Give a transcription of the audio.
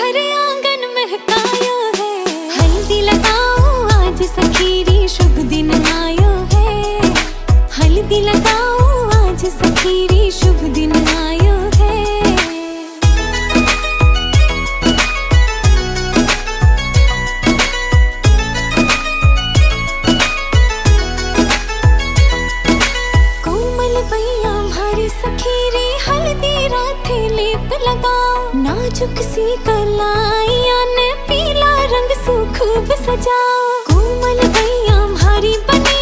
घर आंगन महकायो है। हल्दी लगाओ आज सखीरी शुभ दिन आयो है। हल्दी लगाओ आज सखीरी शुभ दिन आयो है। कोमल बैया भारी सखीरी हल्दी राथे लेप लगाओ। नाजुक सी कलाइयां ने पीला रंग सू खूब सजाओ। कोमल बैया भारी बने